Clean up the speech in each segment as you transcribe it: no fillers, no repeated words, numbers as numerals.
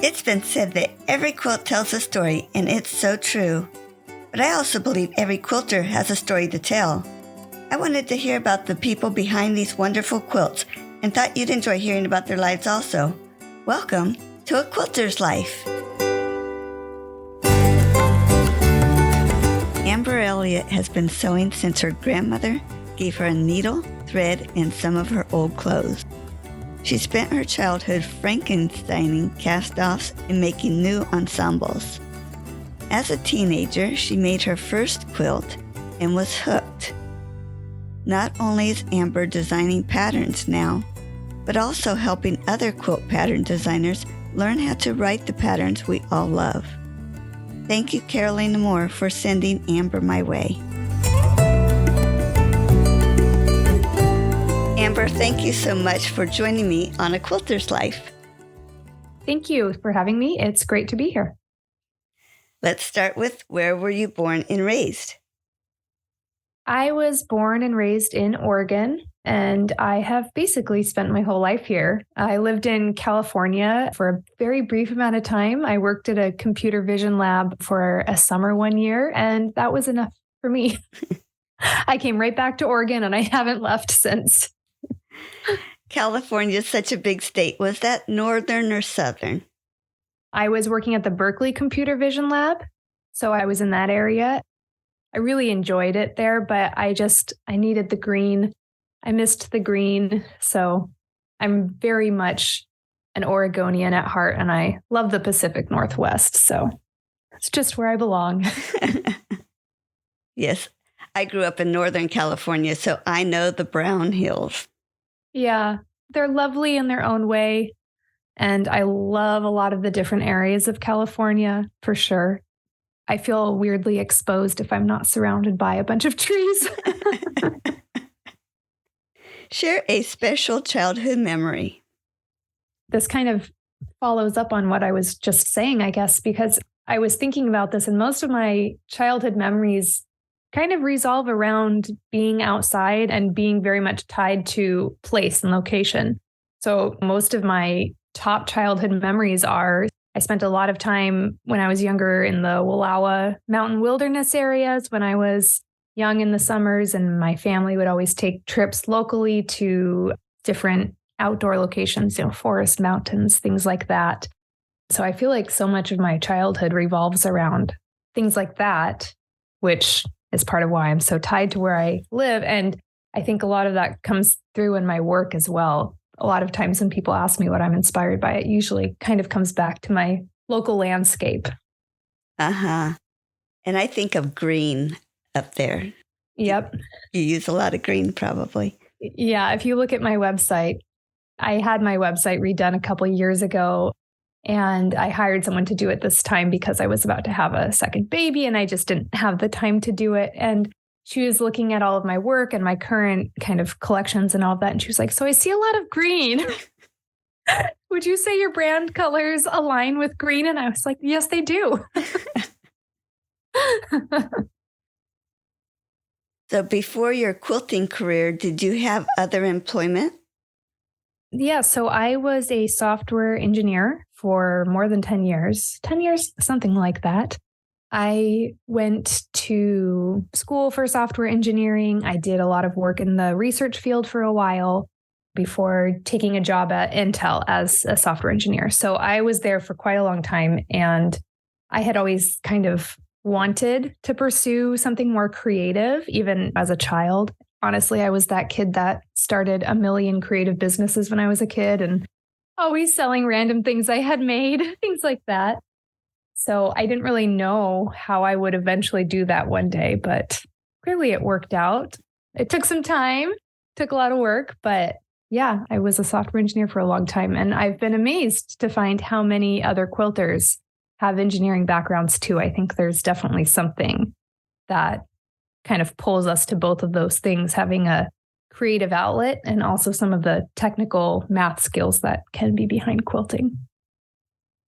It's been said that every quilt tells a story, and it's so true. But I also believe every quilter has a story to tell. I wanted to hear about the people behind these wonderful quilts and thought you'd enjoy hearing about their lives also. Welcome to A Quilter's Life. Amber Elliot has been sewing since her grandmother gave her a needle, thread, and some of her old clothes. She spent her childhood frankenstein-ing cast-offs and making new ensembles. As a teenager, she made her first quilt and was hooked. Not only is Amber designing patterns now, but also helping other quilt pattern designers learn how to write the patterns we all love. Thank you, Carolina Moore, for sending Amber my way. Amber, thank you so much for joining me on A Quilter's Life. Thank you for having me. It's great to be here. Let's start with, where were you born and raised? I was born and raised in Oregon, and I have basically spent my whole life here. I lived in California for a very brief amount of time. I worked at a computer vision lab for a summer one year, and that was enough for me. I came right back to Oregon, and I haven't left since. California is such a big state. Was that northern or southern? I was working at the Berkeley Computer Vision Lab, so I was in that area. I really enjoyed it there, but I needed the green. I missed the green, so I'm very much an Oregonian at heart, and I love the Pacific Northwest, so it's just where I belong. Yes, I grew up in Northern California, so I know the Brown Hills. Yeah, they're lovely in their own way. And I love a lot of the different areas of California, for sure. I feel weirdly exposed if I'm not surrounded by a bunch of trees. Share a special childhood memory. This kind of follows up on what I was just saying, I guess, because I was thinking about this, and most of my childhood memories kind of resolve around being outside and being very much tied to place and location. So most of my top childhood memories are, I spent a lot of time when I was younger in the Wallowa mountain wilderness areas when I was young in the summers, and my family would always take trips locally to different outdoor locations, forest, mountains, things like that. So I feel like so much of my childhood revolves around things like that, which is part of why I'm so tied to where I live. And I think a lot of that comes through in my work as well. A lot of times when people ask me what I'm inspired by, it usually kind of comes back to my local landscape. Uh-huh. And I think of green up there. Yep. You use a lot of green, probably. Yeah. If you look at my website, I had my website redone a couple of years ago, and I hired someone to do it this time because I was about to have a second baby and I just didn't have the time to do it. And she was looking at all of my work and my current kind of collections and all of that. And she was like, so I see a lot of green. Would you say your brand colors align with green? And I was like, yes, they do. So before your quilting career, did you have other employment? Yeah, so I was a software engineer for more than 10 years, something like that. I went to school for software engineering. I did a lot of work in the research field for a while before taking a job at Intel as a software engineer. So I was there for quite a long time, and I had always kind of wanted to pursue something more creative, even as a child. Honestly, I was that kid that started a million creative businesses when I was a kid and always selling random things I had made, things like that. So I didn't really know how I would eventually do that one day, but clearly it worked out. It took some time, took a lot of work, but yeah, I was a software engineer for a long time. And I've been amazed to find how many other quilters have engineering backgrounds too. I think there's definitely something that kind of pulls us to both of those things, having a creative outlet and also some of the technical math skills that can be behind quilting.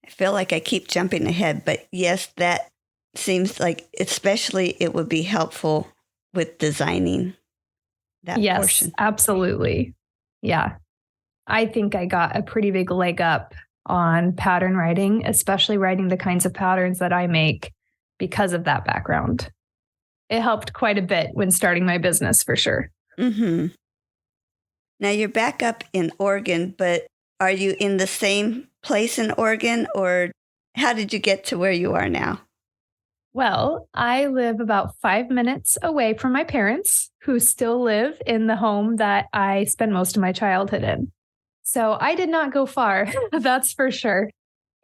I feel like I keep jumping ahead, but yes, that seems like especially it would be helpful with designing that portion. Yes, absolutely. Yeah. I think I got a pretty big leg up on pattern writing, especially writing the kinds of patterns that I make because of that background. It helped quite a bit when starting my business, for sure. Mm-hmm. Now you're back up in Oregon, but are you in the same place in Oregon, or how did you get to where you are now? Well, I live about 5 minutes away from my parents, who still live in the home that I spent most of my childhood in. So I did not go far, that's for sure.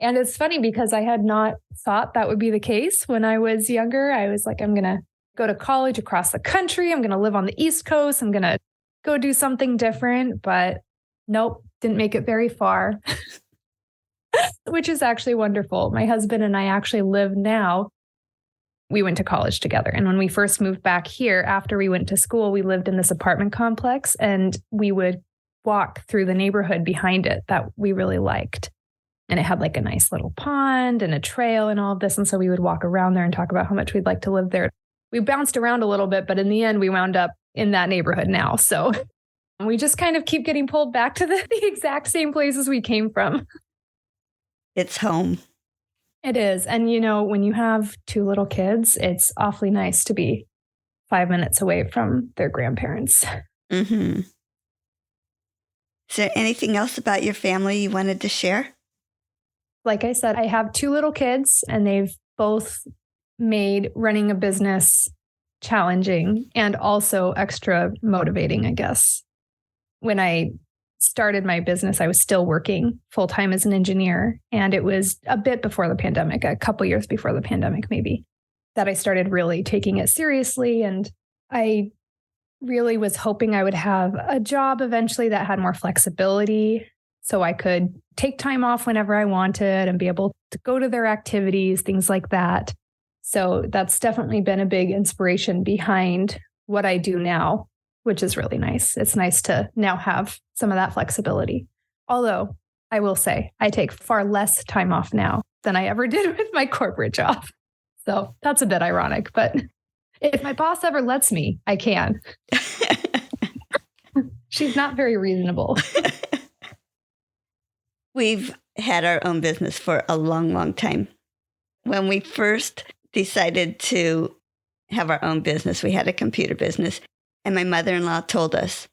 And it's funny because I had not thought that would be the case when I was younger. I was like, I'm going to go to college across the country. I'm going to live on the East Coast. I'm going to go do something different. But nope, didn't make it very far, which is actually wonderful. My husband and I actually live now. We went to college together. And when we first moved back here, after we went to school, we lived in this apartment complex and we would walk through the neighborhood behind it that we really liked. And it had like a nice little pond and a trail and all of this. And so we would walk around there and talk about how much we'd like to live there. We bounced around a little bit, but in the end, we wound up in that neighborhood now. So we just kind of keep getting pulled back to the exact same places we came from. It's home. It is. And, you know, when you have 2 little kids, it's awfully nice to be 5 minutes away from their grandparents. Mm-hmm. Is there anything else about your family you wanted to share? Like I said, I have 2 little kids, and they've both made running a business challenging and also extra motivating, I guess. When I started my business, I was still working full-time as an engineer. And it was a bit before the pandemic, a couple years before the pandemic, maybe, that I started really taking it seriously. And I really was hoping I would have a job eventually that had more flexibility so I could take time off whenever I wanted and be able to go to their activities, things like that. So that's definitely been a big inspiration behind what I do now, which is really nice. It's nice to now have some of that flexibility. Although I will say I take far less time off now than I ever did with my corporate job. So that's a bit ironic, but if my boss ever lets me, I can. She's not very reasonable. We've had our own business for a long, long time. When we first decided to have our own business, we had a computer business, and my mother-in-law told us,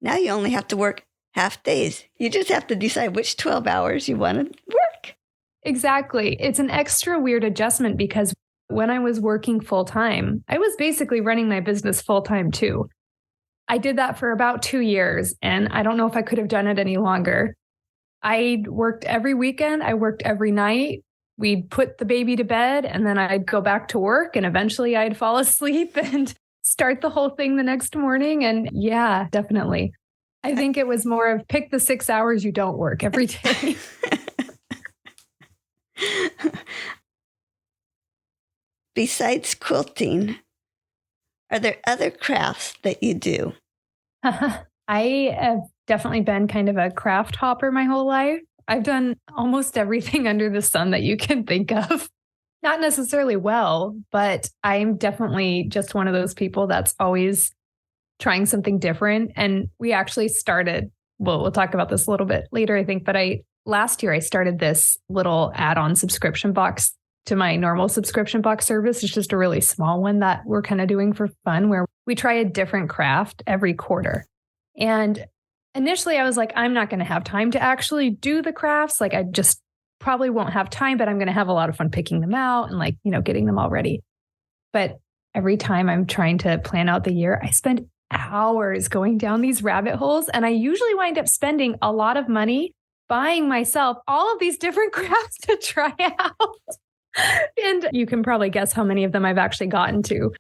now you only have to work half days. You just have to decide which 12 hours you want to work. Exactly. It's an extra weird adjustment because when I was working full-time, I was basically running my business full-time too. I did that for about 2 years, and I don't know if I could have done it any longer. I worked every weekend. I worked every night. We'd put the baby to bed, and then I'd go back to work, and eventually I'd fall asleep and start the whole thing the next morning. And yeah, definitely. I think it was more of pick the 6 hours you don't work every day. Besides quilting, are there other crafts that you do? I have definitely been kind of a craft hopper my whole life. I've done almost everything under the sun that you can think of. Not necessarily well, but I'm definitely just one of those people that's always trying something different. And we actually started, well, we'll talk about this a little bit later, I think, but last year I started this little add-on subscription box to my normal subscription box service. It's just a really small one that we're kind of doing for fun, where we try a different craft every quarter. And initially I was like, I'm not going to have time to actually do the crafts. Like I just probably won't have time, but I'm going to have a lot of fun picking them out and getting them all ready. But every time I'm trying to plan out the year, I spend hours going down these rabbit holes. And I usually wind up spending a lot of money buying myself all of these different crafts to try out. And you can probably guess how many of them I've actually gotten to.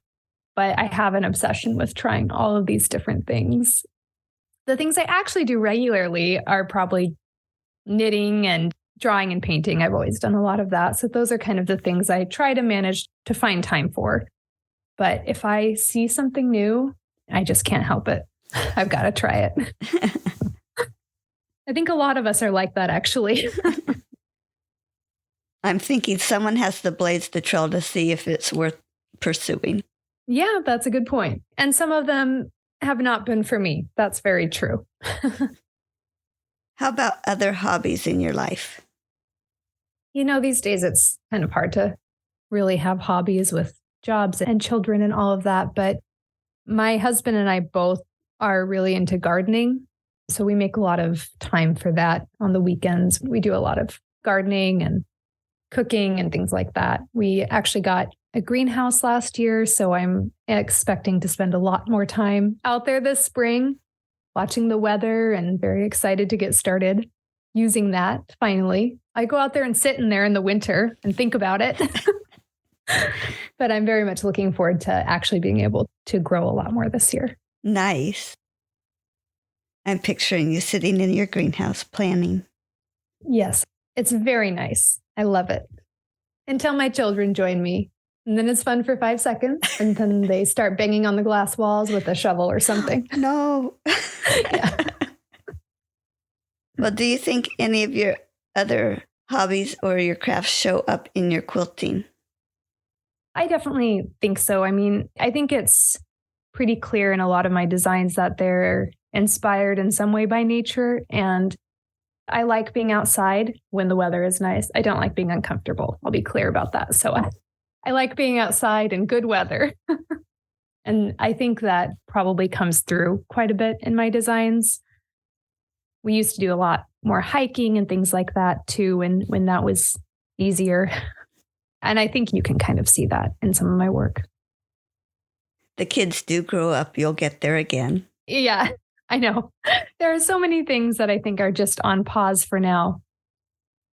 But I have an obsession with trying all of these different things. The things I actually do regularly are probably knitting and drawing and painting. I've always done a lot of that. So those are kind of the things I try to manage to find time for. But if I see something new, I just can't help it. I've got to try it. I think a lot of us are like that, actually. I'm thinking someone has the blades to trail to see if it's worth pursuing. Yeah, that's a good point. And some of them have not been for me. That's very true. How about other hobbies in your life? These days it's kind of hard to really have hobbies with jobs and children and all of that. But my husband and I both are really into gardening. So we make a lot of time for that on the weekends. We do a lot of gardening and cooking and things like that. We actually got a greenhouse last year, so I'm expecting to spend a lot more time out there this spring, watching the weather, and very excited to get started using that finally. I go out there and sit in there in the winter and think about it. But I'm very much looking forward to actually being able to grow a lot more this year. Nice. I'm picturing you sitting in your greenhouse planning. Yes, it's very nice. I love it. Until my children join me. And then it's fun for 5 seconds. And then they start banging on the glass walls with a shovel or something. No. Yeah. Well, do you think any of your other hobbies or your crafts show up in your quilting? I definitely think so. I mean, I think it's pretty clear in a lot of my designs that they're inspired in some way by nature. And I like being outside when the weather is nice. I don't like being uncomfortable. I'll be clear about that. So I like being outside in good weather. And I think that probably comes through quite a bit in my designs. We used to do a lot more hiking and things like that too, when that was easier. And I think you can kind of see that in some of my work. The kids do grow up. You'll get there again. Yeah, I know. There are so many things that I think are just on pause for now.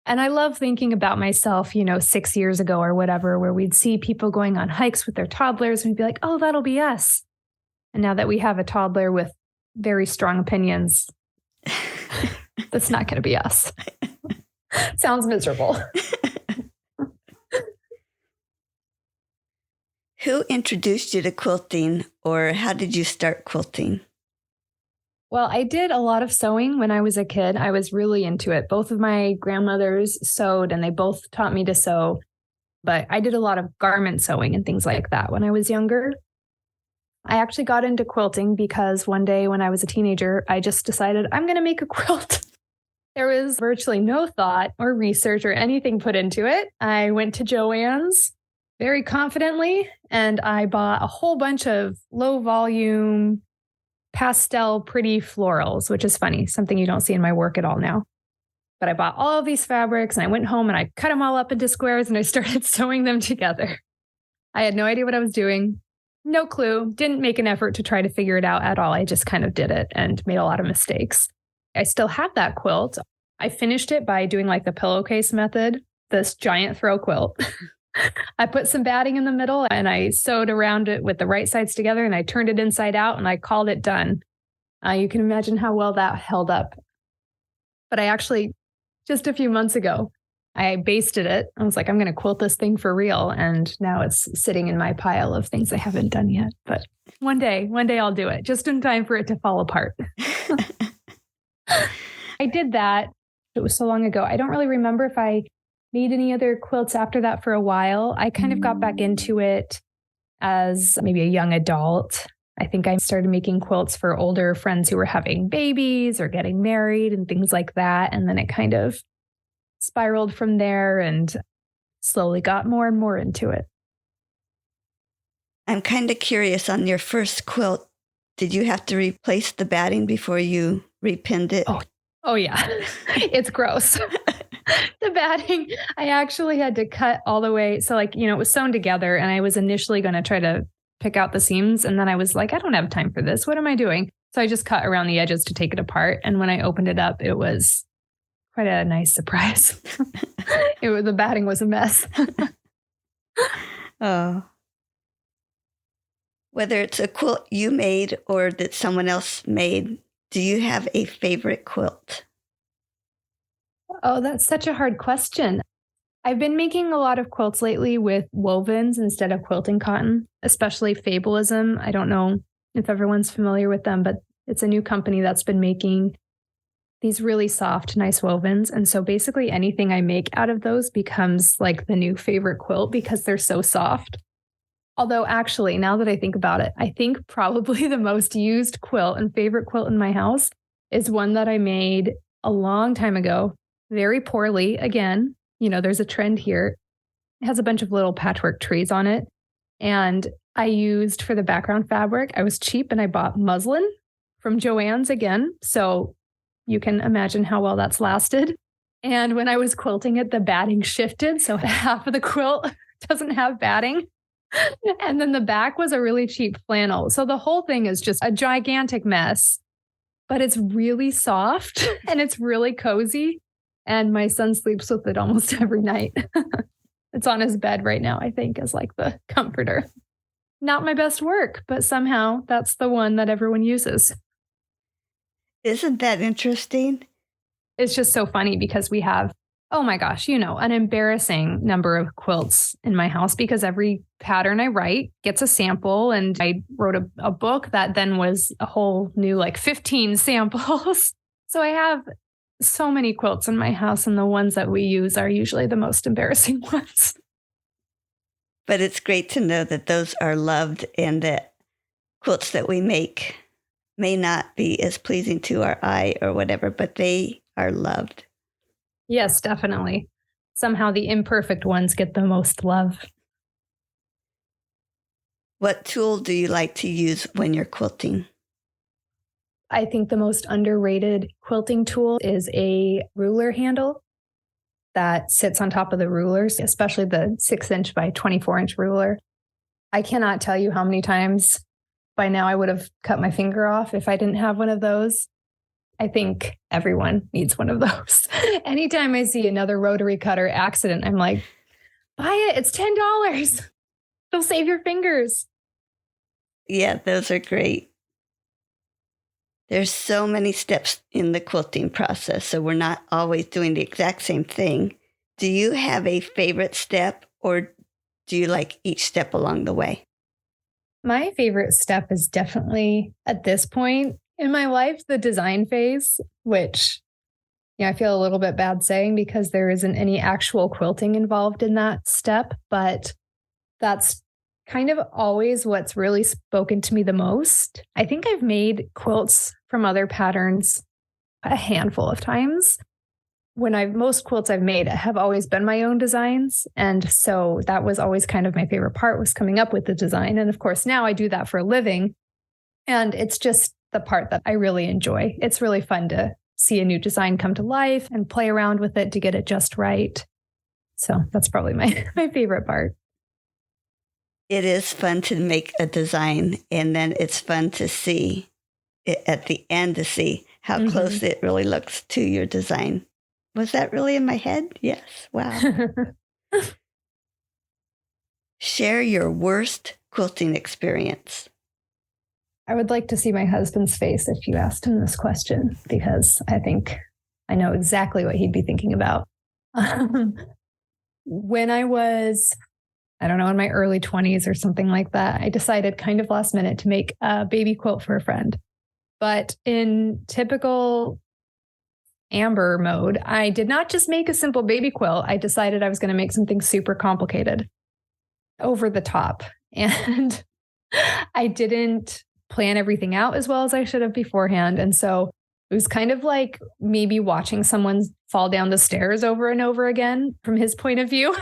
And I love thinking about myself, 6 years ago or whatever, where we'd see people going on hikes with their toddlers and we'd be like, oh, that'll be us. And now that we have a toddler with very strong opinions, that's not going to be us. Sounds miserable. Who introduced you to quilting, or how did you start quilting? Well, I did a lot of sewing when I was a kid. I was really into it. Both of my grandmothers sewed and they both taught me to sew. But I did a lot of garment sewing and things like that when I was younger. I actually got into quilting because one day when I was a teenager, I just decided I'm going to make a quilt. There was virtually no thought or research or anything put into it. I went to Joann's very confidently, and I bought a whole bunch of low volume, pastel, pretty florals, which is funny, something you don't see in my work at all now. But I bought all of these fabrics and I went home and I cut them all up into squares and I started sewing them together. I had no idea what I was doing. No clue. Didn't make an effort to try to figure it out at all. I just kind of did it and made a lot of mistakes. I still have that quilt. I finished it by doing like the pillowcase method, this giant throw quilt. I put some batting in the middle and I sewed around it with the right sides together and I turned it inside out and I called it done. You can imagine how well that held up. But I actually, just a few months ago, I basted it. I was like, I'm going to quilt this thing for real. And now it's sitting in my pile of things I haven't done yet. But one day I'll do it just in time for it to fall apart. I did that. It was so long ago. I don't really remember if I made any other quilts after that for a while. I kind of got back into it as maybe a young adult. I think I started making quilts for older friends who were having babies or getting married and things like that. And then it kind of spiraled from there and slowly got more and more into it. I'm kind of curious, on your first quilt, did you have to replace the batting before you repinned it? Oh yeah. It's gross. The batting, I actually had to cut all the way. So it was sewn together and I was initially going to try to pick out the seams. And then I was like, I don't have time for this. What am I doing? So I just cut around the edges to take it apart. And when I opened it up, it was quite a nice surprise. The batting was a mess. Oh. Whether it's a quilt you made or that someone else made, do you have a favorite quilt? Oh, that's such a hard question. I've been making a lot of quilts lately with wovens instead of quilting cotton, especially Fableism. I don't know if everyone's familiar with them, but it's a new company that's been making these really soft, nice wovens. And so basically anything I make out of those becomes like the new favorite quilt because they're so soft. Although actually, now that I think about it, I think probably the most used quilt and favorite quilt in my house is one that I made a long time ago, very poorly. Again, there's a trend here. It has a bunch of little patchwork trees on it. And I used for the background fabric, I was cheap and I bought muslin from Joann's again. So you can imagine how well that's lasted. And when I was quilting it, the batting shifted. So half of the quilt doesn't have batting. And then the back was a really cheap flannel. So the whole thing is just a gigantic mess, but it's really soft and it's really cozy. And my son sleeps with it almost every night. It's on his bed right now, I think, as like the comforter. Not my best work, but somehow that's the one that everyone uses. Isn't that interesting? It's just so funny because we have, oh my gosh, an embarrassing number of quilts in my house because every pattern I write gets a sample. And I wrote a book that then was a whole new 15 samples. So I have so many quilts in my house, and the ones that we use are usually the most embarrassing ones. But it's great to know that those are loved and that quilts that we make may not be as pleasing to our eye or whatever, but they are loved. Yes, definitely. Somehow the imperfect ones get the most love. What tool do you like to use when you're quilting? I think the most underrated quilting tool is a ruler handle that sits on top of the rulers, especially the 6-inch by 24-inch ruler. I cannot tell you how many times by now I would have cut my finger off if I didn't have one of those. I think everyone needs one of those. Anytime I see another rotary cutter accident, I'm like, buy it. It's $10. It'll save your fingers. Yeah, those are great. There's so many steps in the quilting process, so we're not always doing the exact same thing. Do you have a favorite step, or do you like each step along the way? My favorite step is definitely, at this point in my life, the design phase, which I feel a little bit bad saying because there isn't any actual quilting involved in that step, but that's kind of always what's really spoken to me the most. I think I've made quilts from other patterns a handful of times. Most quilts I've made have always been my own designs. And so that was always kind of my favorite part, was coming up with the design. And of course, now I do that for a living. And it's just the part that I really enjoy. It's really fun to see a new design come to life and play around with it to get it just right. So that's probably my favorite part. It is fun to make a design, and then it's fun to see it at the end to see how close it really looks to your design. Was that really in my head? Yes. Wow. Share your worst quilting experience. I would like to see my husband's face if you asked him this question, because I think I know exactly what he'd be thinking about. When I was, I don't know, in my early 20s or something like that, I decided kind of last minute to make a baby quilt for a friend. But in typical Amber mode, I did not just make a simple baby quilt. I decided I was going to make something super complicated, over the top. And I didn't plan everything out as well as I should have beforehand. And so it was kind of like maybe watching someone fall down the stairs over and over again from his point of view,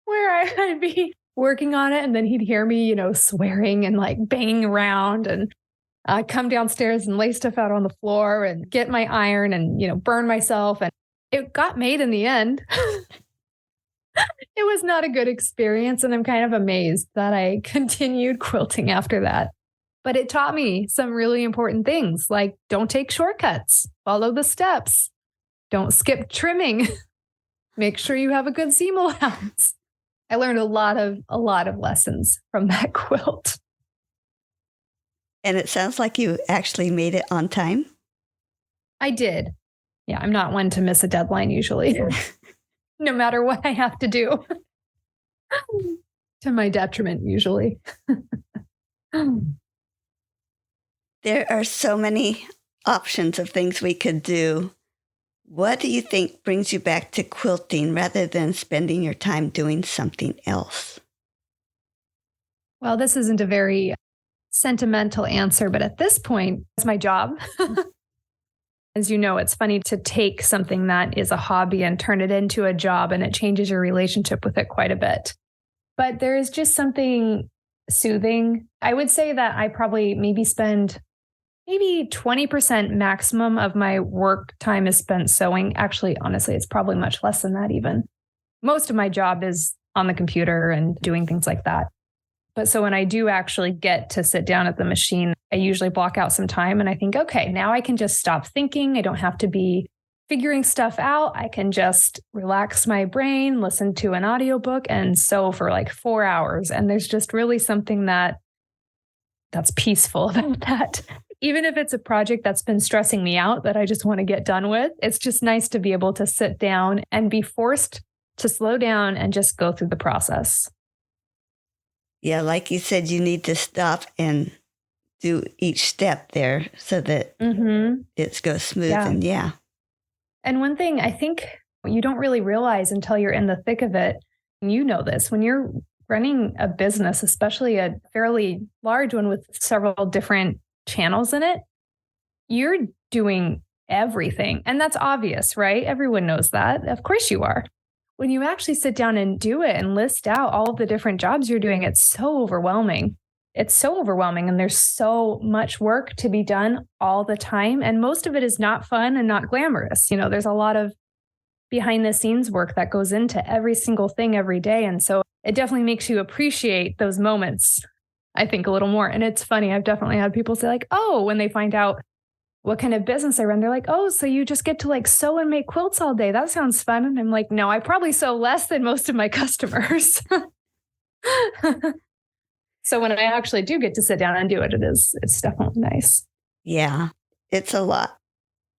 where I'd be working on it and then he'd hear me, swearing and like banging around, and come downstairs and lay stuff out on the floor and get my iron and, burn myself. And it got made in the end. It was not a good experience. And I'm kind of amazed that I continued quilting after that. But it taught me some really important things, like don't take shortcuts, follow the steps, don't skip trimming, make sure you have a good seam allowance. I learned a lot of lessons from that quilt. And it sounds like you actually made it on time. I did. Yeah, I'm not one to miss a deadline usually, no matter what I have to do. To my detriment, usually. There are so many options of things we could do. What do you think brings you back to quilting rather than spending your time doing something else? Well, this isn't a very sentimental answer, but at this point, it's my job. As you know, it's funny to take something that is a hobby and turn it into a job, and it changes your relationship with it quite a bit. But there is just something soothing. I would say that I probably maybe spend 20% maximum of my work time is spent sewing. Actually, honestly, it's probably much less than that even. Most of my job is on the computer and doing things like that. But so when I do actually get to sit down at the machine, I usually block out some time and I think, okay, now I can just stop thinking. I don't have to be figuring stuff out. I can just relax my brain, listen to an audiobook, and sew for like 4 hours. And there's just really something that's peaceful about that. Even if it's a project that's been stressing me out that I just want to get done with, it's just nice to be able to sit down and be forced to slow down and just go through the process. Yeah, like you said, you need to stop and do each step there so that it goes smooth. Yeah. And yeah. And one thing I think you don't really realize until you're in the thick of it, and you know this, when you're running a business, especially a fairly large one with several different channels in it, you're doing everything. And that's obvious, right? Everyone knows that. Of course you are. When you actually sit down and do it and list out all of the different jobs you're doing, it's so overwhelming. It's so overwhelming. And there's so much work to be done all the time. And most of it is not fun and not glamorous. You know, there's a lot of behind the scenes work that goes into every single thing every day. And so it definitely makes you appreciate those moments, I think, a little more. And it's funny. I've definitely had people say like, oh, when they find out what kind of business I run, they're like, oh, so you just get to like sew and make quilts all day. That sounds fun. And I'm like, no, I probably sew less than most of my customers. So when I actually do get to sit down and do it, it's definitely nice. Yeah, it's a lot.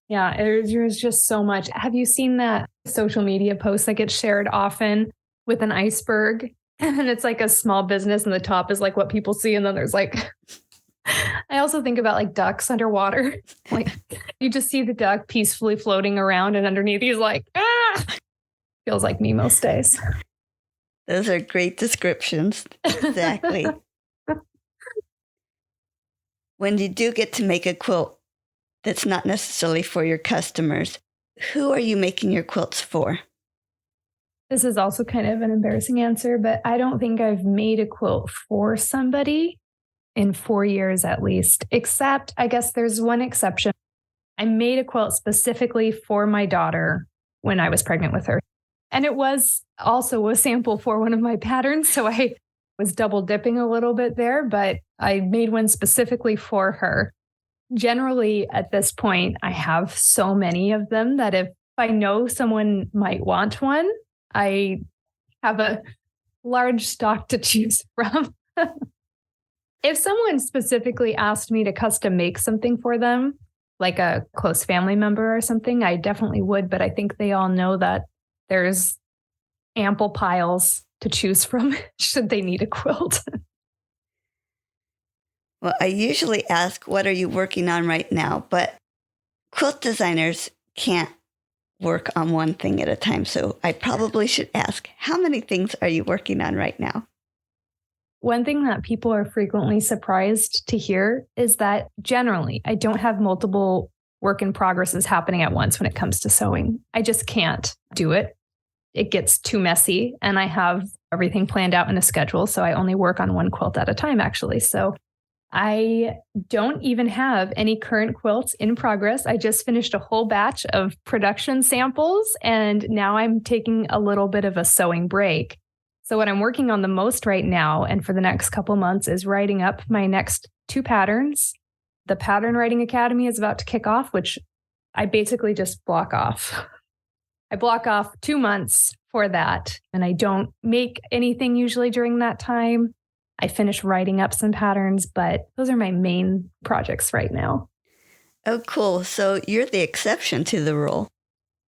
Yeah, there's just so much. Have you seen that social media post that gets shared often with an iceberg? And it's like a small business and the top is like what people see. And then there's like, I also think about like ducks underwater. Like you just see the duck peacefully floating around and underneath he's like, ah, feels like me most days. Those are great descriptions. Exactly. When you do get to make a quilt that's not necessarily for your customers, who are you making your quilts for? This is also kind of an embarrassing answer, but I don't think I've made a quilt for somebody in 4 years at least, except I guess there's one exception. I made a quilt specifically for my daughter when I was pregnant with her. And it was also a sample for one of my patterns. So I was double dipping a little bit there, but I made one specifically for her. Generally, at this point, I have so many of them that if I know someone might want one, I have a large stock to choose from. If someone specifically asked me to custom make something for them, like a close family member or something, I definitely would. But I think they all know that there's ample piles to choose from should they need a quilt. Well, I usually ask, what are you working on right now? But quilt designers can't work on one thing at a time. So I probably should ask, how many things are you working on right now? One thing that people are frequently surprised to hear is that generally I don't have multiple work in progresses happening at once when it comes to sewing. I just can't do it. It gets too messy and I have everything planned out in a schedule. So I only work on one quilt at a time, actually. So I don't even have any current quilts in progress. I just finished a whole batch of production samples and now I'm taking a little bit of a sewing break. So what I'm working on the most right now and for the next couple months is writing up my next 2 patterns. The Pattern Writing Academy is about to kick off, which I basically just block off. I block off 2 months for that, and I don't make anything usually during that time. I finish writing up some patterns, but those are my main projects right now. Oh, cool. So you're the exception to the rule.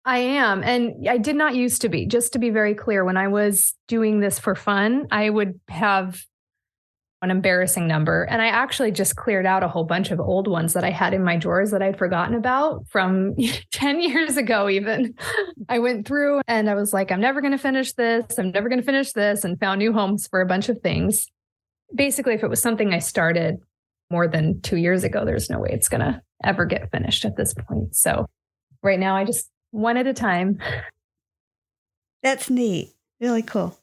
I am. And I did not used to be. Just to be very clear, when I was doing this for fun, I would have an embarrassing number. And I actually just cleared out a whole bunch of old ones that I had in my drawers that I'd forgotten about from 10 years ago even. I went through and I was like, I'm never going to finish this. I'm never going to finish this, and found new homes for a bunch of things. Basically, if it was something I started more than 2 years ago, there's no way it's going to ever get finished at this point. So right now, I just one at a time. That's neat. Really cool.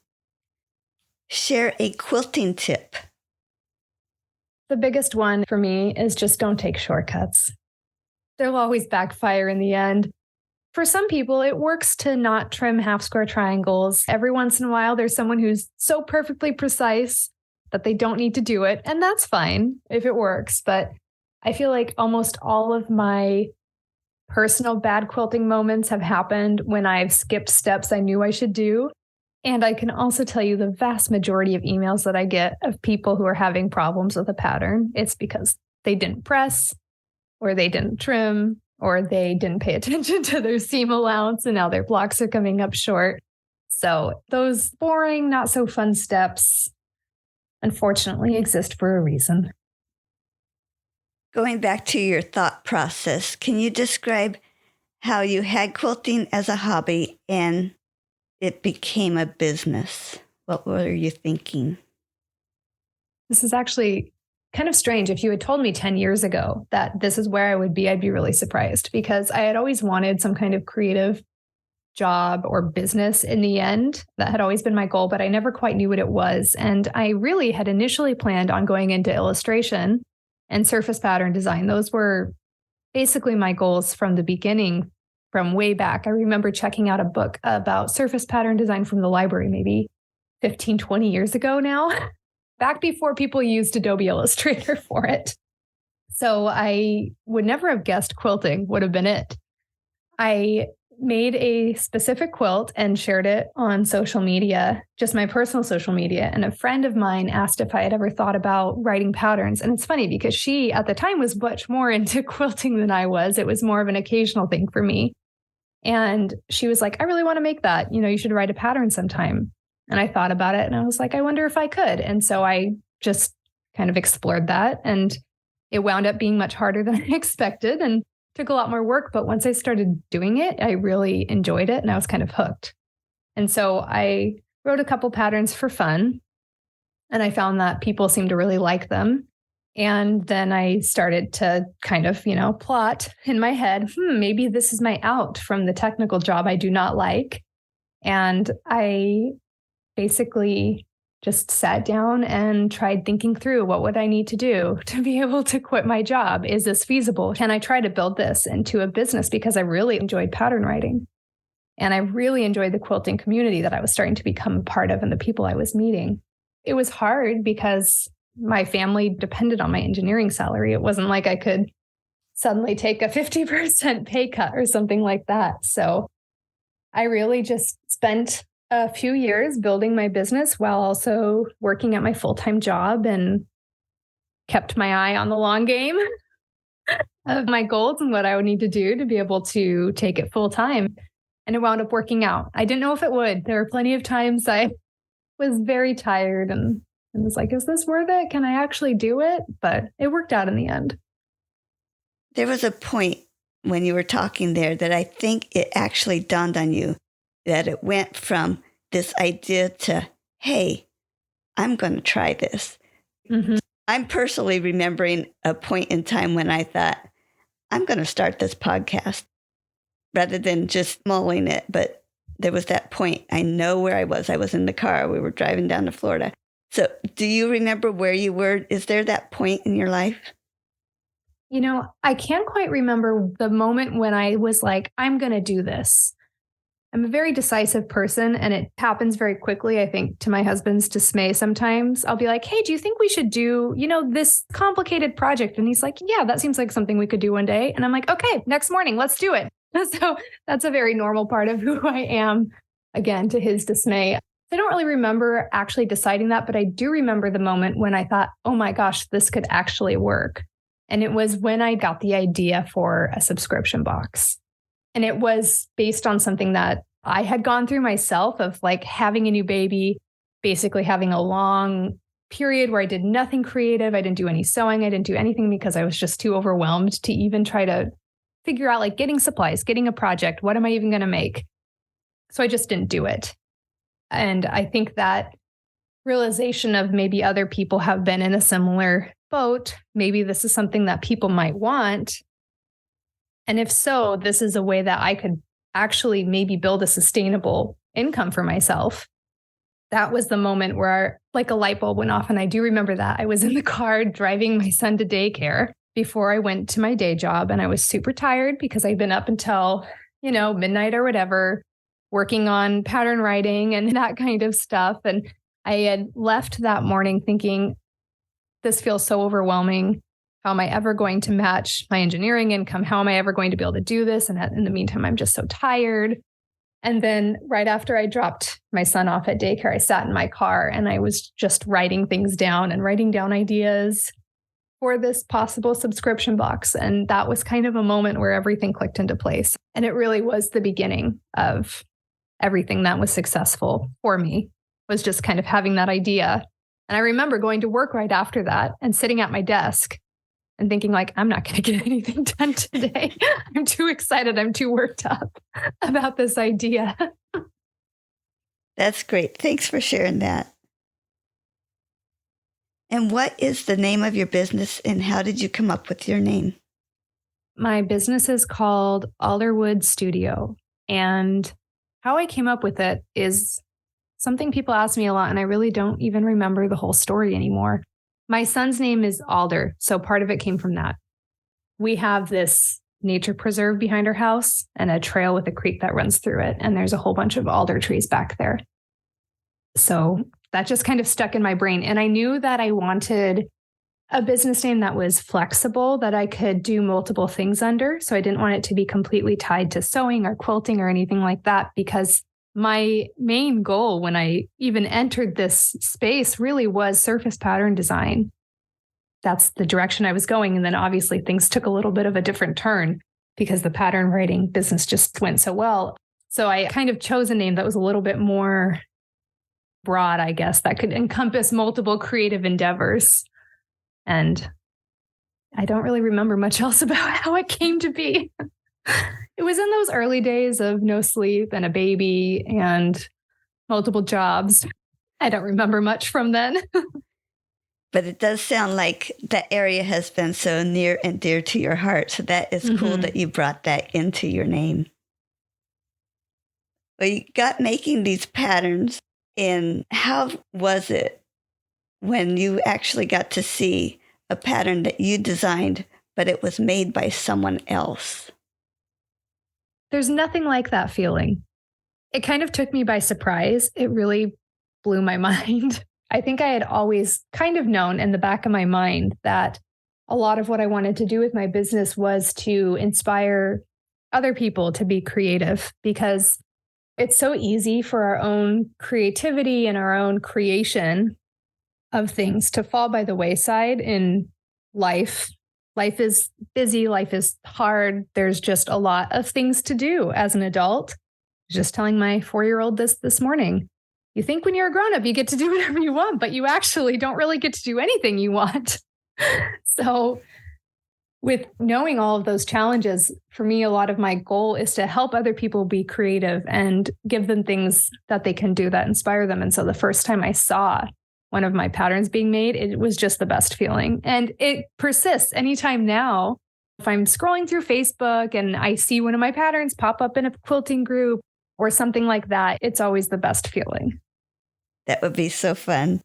Share a quilting tip. The biggest one for me is just don't take shortcuts. They'll always backfire in the end. For some people, it works to not trim half square triangles. Every once in a while, there's someone who's so perfectly precise that they don't need to do it. And that's fine if it works. But I feel like almost all of my personal bad quilting moments have happened when I've skipped steps I knew I should do. And I can also tell you the vast majority of emails that I get of people who are having problems with a pattern, it's because they didn't press, or they didn't trim, or they didn't pay attention to their seam allowance, and now their blocks are coming up short. So those boring, not so fun steps, unfortunately, exist for a reason. Going back to your thought process, can you describe how you had quilting as a hobby and it became a business? What were you thinking? This is actually kind of strange. If you had told me 10 years ago that this is where I would be, I'd be really surprised, because I had always wanted some kind of creative job or business in the end. That had always been my goal, but I never quite knew what it was. And I really had initially planned on going into illustration and surface pattern design. Those were basically my goals from the beginning, from way back. I remember checking out a book about surface pattern design from the library, maybe 15, 20 years ago now, back before people used Adobe Illustrator for it. So I would never have guessed quilting would have been it. I made a specific quilt and shared it on social media, just my personal social media. And a friend of mine asked if I had ever thought about writing patterns. And it's funny because she at the time was much more into quilting than I was. It was more of an occasional thing for me. And she was like, I really want to make that. You should write a pattern sometime. And I thought about it and I was like, I wonder if I could. And so I just kind of explored that. And it wound up being much harder than I expected and took a lot more work. But once I started doing it, I really enjoyed it and I was kind of hooked. And so I wrote a couple patterns for fun and I found that people seemed to really like them. And then I started to kind of, plot in my head, maybe this is my out from the technical job I do not like. And I basically just sat down and tried thinking through what would I need to do to be able to quit my job? Is this feasible? Can I try to build this into a business? Because I really enjoyed pattern writing. And I really enjoyed the quilting community that I was starting to become a part of and the people I was meeting. It was hard because my family depended on my engineering salary. It wasn't like I could suddenly take a 50% pay cut or something like that. So I really just spent a few years building my business while also working at my full-time job and kept my eye on the long game of my goals and what I would need to do to be able to take it full time. And it wound up working out. I didn't know if it would. There were plenty of times I was very tired and was like, is this worth it? Can I actually do it? But it worked out in the end. There was a point when you were talking there that I think it actually dawned on you that it went from this idea to, hey, I'm going to try this. Mm-hmm. I'm personally remembering a point in time when I thought, I'm going to start this podcast rather than just mulling it. But there was that point. I know where I was. I was in the car. We were driving down to Florida. So do you remember where you were? Is there that point in your life? I can't quite remember the moment when I was like, I'm going to do this. I'm a very decisive person and it happens very quickly. I think to my husband's dismay, sometimes I'll be like, hey, do you think we should do, this complicated project? And he's like, yeah, that seems like something we could do one day. And I'm like, okay, next morning, let's do it. So that's a very normal part of who I am, again, to his dismay. I don't really remember actually deciding that, but I do remember the moment when I thought, oh my gosh, this could actually work. And it was when I got the idea for a subscription box. And it was based on something that I had gone through myself of like having a new baby, basically having a long period where I did nothing creative. I didn't do any sewing. I didn't do anything because I was just too overwhelmed to even try to figure out like getting supplies, getting a project. What am I even going to make? So I just didn't do it. And I think that realization of maybe other people have been in a similar boat. Maybe this is something that people might want. And if so, this is a way that I could actually maybe build a sustainable income for myself. That was the moment where like a light bulb went off. And I do remember that. I was in the car driving my son to daycare before I went to my day job. And I was super tired because I'd been up until, midnight or whatever, working on pattern writing and that kind of stuff. And I had left that morning thinking, this feels so overwhelming. How am I ever going to match my engineering income? How am I ever going to be able to do this? And in the meantime, I'm just so tired. And then right after I dropped my son off at daycare, I sat in my car and I was just writing things down and writing down ideas for this possible subscription box. And that was kind of a moment where everything clicked into place. And it really was the beginning of everything that was successful for me, was just kind of having that idea. And I remember going to work right after that and sitting at my desk and thinking like, I'm not going to get anything done today. I'm too excited. I'm too worked up about this idea. That's great. Thanks for sharing that. And what is the name of your business and how did you come up with your name? My business is called Alderwood Studio. And how I came up with it is something people ask me a lot, and I really don't even remember the whole story anymore. My son's name is Alder, so part of it came from that. We have this nature preserve behind our house and a trail with a creek that runs through it, and there's a whole bunch of alder trees back there. So that just kind of stuck in my brain, and I knew that I wanted a business name that was flexible, that I could do multiple things under. So I didn't want it to be completely tied to sewing or quilting or anything like that, because my main goal when I even entered this space really was surface pattern design. That's the direction I was going. And then obviously things took a little bit of a different turn because the pattern writing business just went so well. So I kind of chose a name that was a little bit more broad, I guess, that could encompass multiple creative endeavors. And I don't really remember much else about how it came to be. It was in those early days of no sleep and a baby and multiple jobs. I don't remember much from then. But it does sound like that area has been so near and dear to your heart. So that is cool that you brought that into your name. Well, you got making these patterns. And how was it when you actually got to see a pattern that you designed, but it was made by someone else? There's nothing like that feeling. It kind of took me by surprise. It really blew my mind. I think I had always kind of known in the back of my mind that a lot of what I wanted to do with my business was to inspire other people to be creative, because it's so easy for our own creativity and our own creation of things to fall by the wayside in life. Life is busy. Life is hard. There's just a lot of things to do as an adult. I was just telling my 4-year-old this morning. You think when you're a grown-up, you get to do whatever you want, but you actually don't really get to do anything you want. So with knowing all of those challenges, for me, a lot of my goal is to help other people be creative and give them things that they can do that inspire them. And so the first time I saw one of my patterns being made, it was just the best feeling. And it persists anytime now. If I'm scrolling through Facebook and I see one of my patterns pop up in a quilting group or something like that, it's always the best feeling. That would be so fun.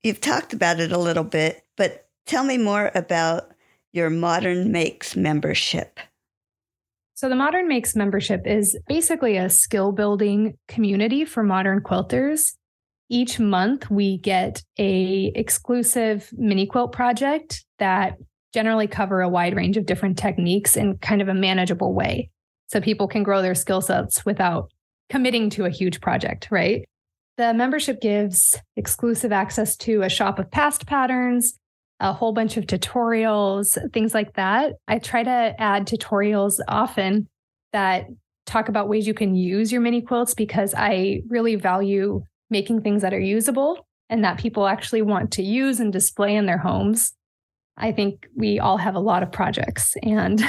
You've talked about it a little bit, but tell me more about your Modern Makes membership. So the Modern Makes membership is basically a skill building community for modern quilters. Each month we get a exclusive mini quilt project that generally cover a wide range of different techniques in kind of a manageable way. So people can grow their skill sets without committing to a huge project, right? The membership gives exclusive access to a shop of past patterns, a whole bunch of tutorials, things like that. I try to add tutorials often that talk about ways you can use your mini quilts, because I really value making things that are usable and that people actually want to use and display in their homes. I think we all have a lot of projects and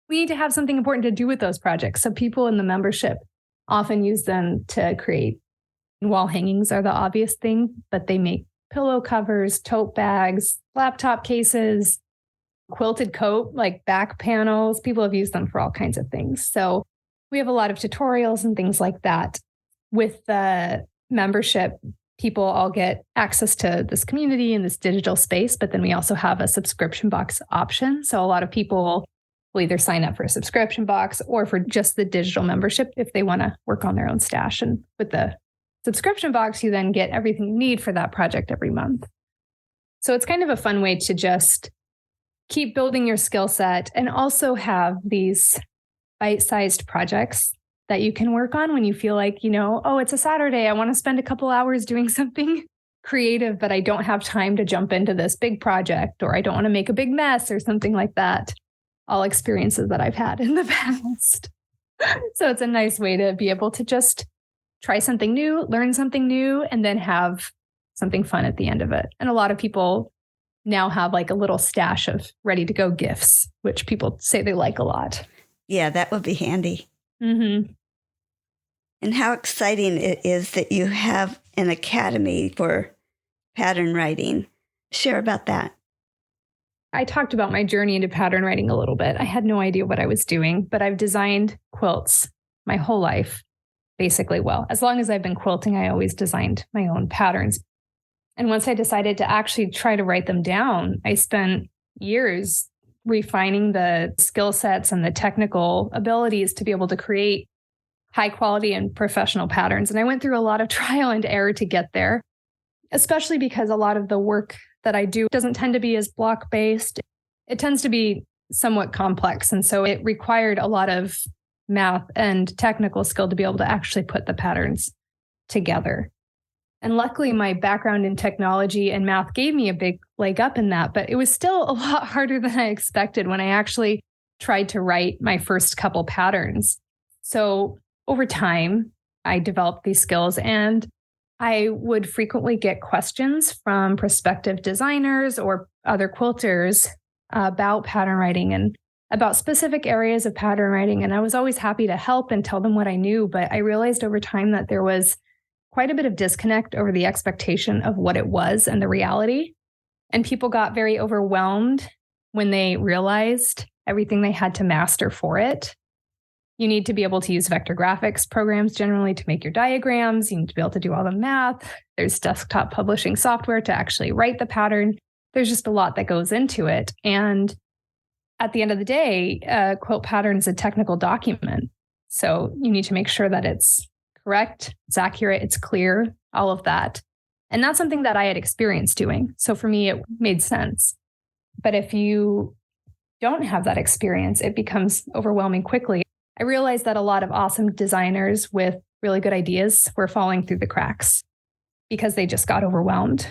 we need to have something important to do with those projects. So people in the membership often use them to create. Wall hangings are the obvious thing, but they make pillow covers, tote bags, laptop cases, quilted coat, like back panels. People have used them for all kinds of things. So we have a lot of tutorials and things like that. With the membership, people all get access to this community and this digital space, but then we also have a subscription box option. So a lot of people will either sign up for a subscription box or for just the digital membership if they want to work on their own stash. And with the subscription box, you then get everything you need for that project every month. So it's kind of a fun way to just keep building your skill set and also have these bite-sized projects that you can work on when you feel like, oh, it's a Saturday. I want to spend a couple hours doing something creative, but I don't have time to jump into this big project, or I don't want to make a big mess or something like that. All experiences that I've had in the past. So it's a nice way to be able to just try something new, learn something new, and then have something fun at the end of it. And a lot of people now have like a little stash of ready to go gifts, which people say they like a lot. Yeah, that would be handy. Mm-hmm. And how exciting it is that you have an academy for pattern writing. Share about that. I talked about my journey into pattern writing a little bit. I had no idea what I was doing, but I've designed quilts my whole life, basically. Well, as long as I've been quilting, I always designed my own patterns. And once I decided to actually try to write them down, I spent years refining the skill sets and the technical abilities to be able to create high quality and professional patterns. And I went through a lot of trial and error to get there, especially because a lot of the work that I do doesn't tend to be as block based. It tends to be somewhat complex. And so it required a lot of math and technical skill to be able to actually put the patterns together. And luckily, my background in technology and math gave me a big leg up in that, but it was still a lot harder than I expected when I actually tried to write my first couple patterns. So over time, I developed these skills, and I would frequently get questions from prospective designers or other quilters about pattern writing and about specific areas of pattern writing. And I was always happy to help and tell them what I knew, but I realized over time that there was quite a bit of disconnect over the expectation of what it was and the reality. And people got very overwhelmed when they realized everything they had to master for it. You need to be able to use vector graphics programs generally to make your diagrams. You need to be able to do all the math. There's desktop publishing software to actually write the pattern. There's just a lot that goes into it. And at the end of the day, a quilt pattern is a technical document. So you need to make sure that it's correct, it's accurate, it's clear, all of that. And that's something that I had experience doing. So for me, it made sense. But if you don't have that experience, it becomes overwhelming quickly. I realized that a lot of awesome designers with really good ideas were falling through the cracks because they just got overwhelmed.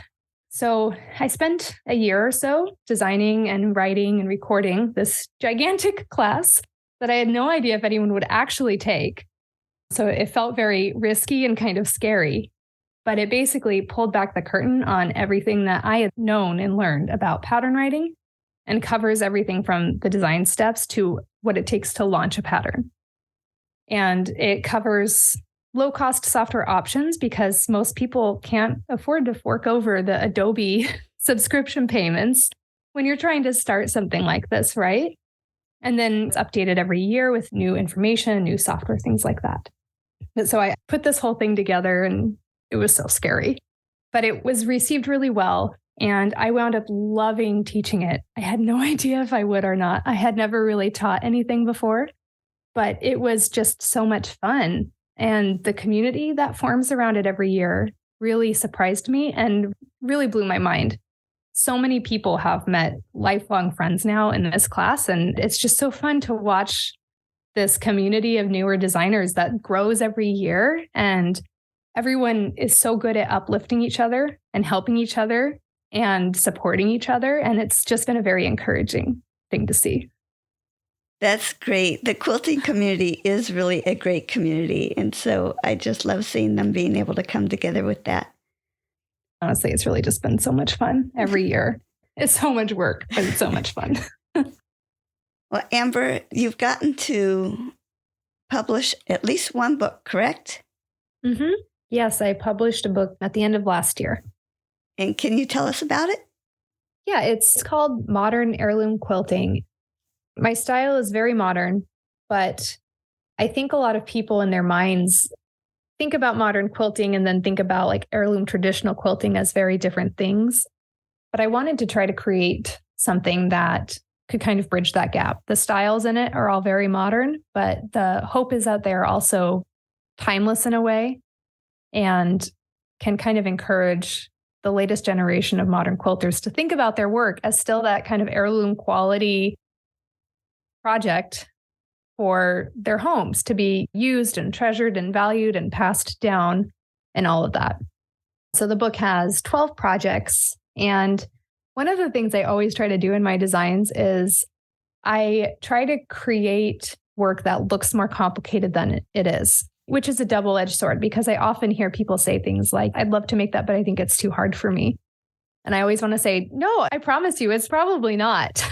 So I spent a year or so designing and writing and recording this gigantic class that I had no idea if anyone would actually take. So it felt very risky and kind of scary, but it basically pulled back the curtain on everything that I had known and learned about pattern writing, and covers everything from the design steps to what it takes to launch a pattern. And it covers low-cost software options because most people can't afford to fork over the Adobe subscription payments when you're trying to start something like this, right? And then it's updated every year with new information, new software, things like that. So I put this whole thing together, and it was so scary, but it was received really well. And I wound up loving teaching it. I had no idea if I would or not. I had never really taught anything before, but it was just so much fun. And the community that forms around it every year really surprised me and really blew my mind. So many people have met lifelong friends now in this class, and it's just so fun to watch this community of newer designers that grows every year. And everyone is so good at uplifting each other and helping each other and supporting each other. And it's just been a very encouraging thing to see. That's great. The quilting community is really a great community. And so I just love seeing them being able to come together with that. Honestly, it's really just been so much fun every year. It's so much work, but it's so much fun. Well, Amber, you've gotten to publish at least one book, correct? Mm-hmm. Yes, I published a book at the end of last year. And can you tell us about it? Yeah, it's called Modern Heirloom Quilting. My style is very modern, but I think a lot of people in their minds think about modern quilting and then think about like heirloom traditional quilting as very different things. But I wanted to try to create something that could kind of bridge that gap. The styles in it are all very modern, but the hope is that they're also timeless in a way and can kind of encourage the latest generation of modern quilters to think about their work as still that kind of heirloom quality project for their homes to be used and treasured and valued and passed down and all of that. So the book has 12 projects. And one of the things I always try to do in my designs is I try to create work that looks more complicated than it is, which is a double-edged sword because I often hear people say things like, I'd love to make that, but I think it's too hard for me. And I always want to say, no, I promise you, it's probably not.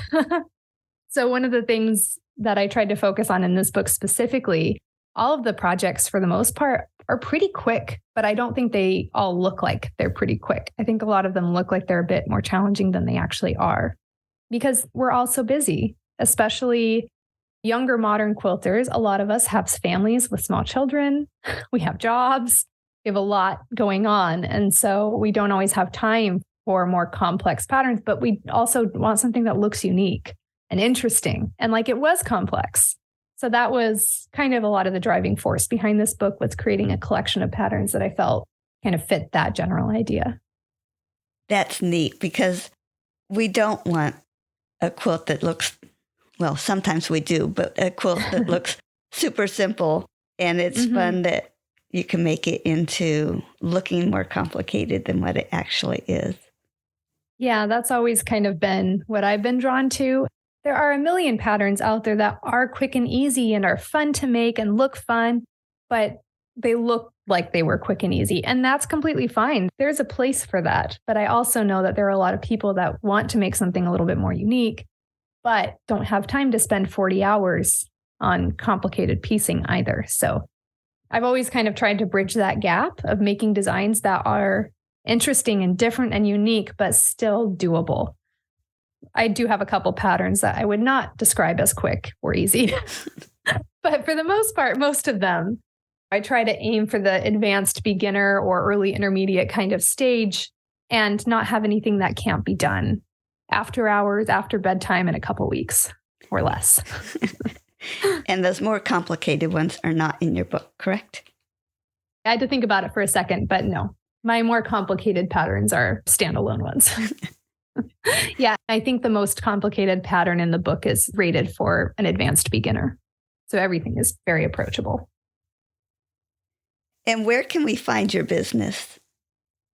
So one of the things that I tried to focus on in this book specifically, all of the projects for the most part are pretty quick, but I don't think they all look like they're pretty quick. I think a lot of them look like they're a bit more challenging than they actually are because we're all so busy, especially younger modern quilters. A lot of us have families with small children. We have jobs. We have a lot going on. And so we don't always have time for more complex patterns, but we also want something that looks unique and interesting. And like it was complex. So that was kind of a lot of the driving force behind this book was creating a collection of patterns that I felt kind of fit that general idea. That's neat because we don't want a quilt that looks, well, sometimes we do, but a quilt that looks super simple. And it's fun that you can make it into looking more complicated than what it actually is. Yeah, that's always kind of been what I've been drawn to. There are a million patterns out there that are quick and easy and are fun to make and look fun, but they look like they were quick and easy. And that's completely fine. There's a place for that. But I also know that there are a lot of people that want to make something a little bit more unique, but don't have time to spend 40 hours on complicated piecing either. So I've always kind of tried to bridge that gap of making designs that are interesting and different and unique, but still doable. I do have a couple patterns that I would not describe as quick or easy, but for the most part, most of them, I try to aim for the advanced beginner or early intermediate kind of stage and not have anything that can't be done after hours, after bedtime in a couple weeks or less. And those more complicated ones are not in your book, correct? I had to think about it for a second, but no, my more complicated patterns are standalone ones. Yeah, I think the most complicated pattern in the book is rated for an advanced beginner. So everything is very approachable. And where can we find your business?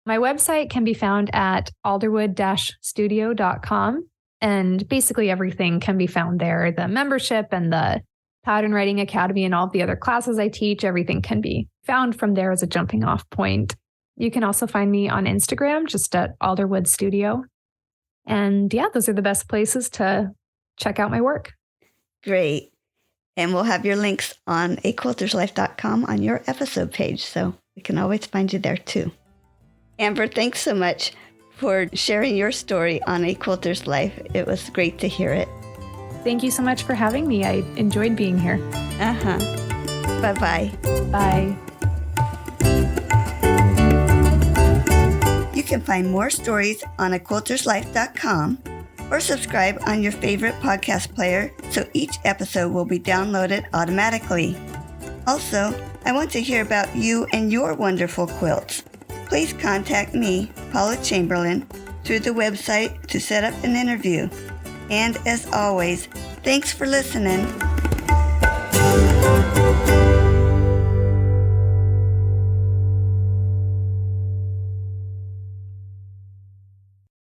My website can be found at alderwood-studio.com. And basically everything can be found there. The membership and the Pattern Writing Academy and all the other classes I teach, everything can be found from there as a jumping off point. You can also find me on Instagram, just at Alderwood Studio. And yeah, those are the best places to check out my work. Great. And we'll have your links on aquilterslife.com on your episode page, so we can always find you there too. Amber, thanks so much for sharing your story on A Quilter's Life. It was great to hear it. Thank you so much for having me. I enjoyed being here. Bye-bye. Bye. You can find more stories on aquilterslife.com or subscribe on your favorite podcast player so each episode will be downloaded automatically. Also, I want to hear about you and your wonderful quilts. Please contact me, Paula Chamberlain, through the website to set up an interview. And as always, thanks for listening.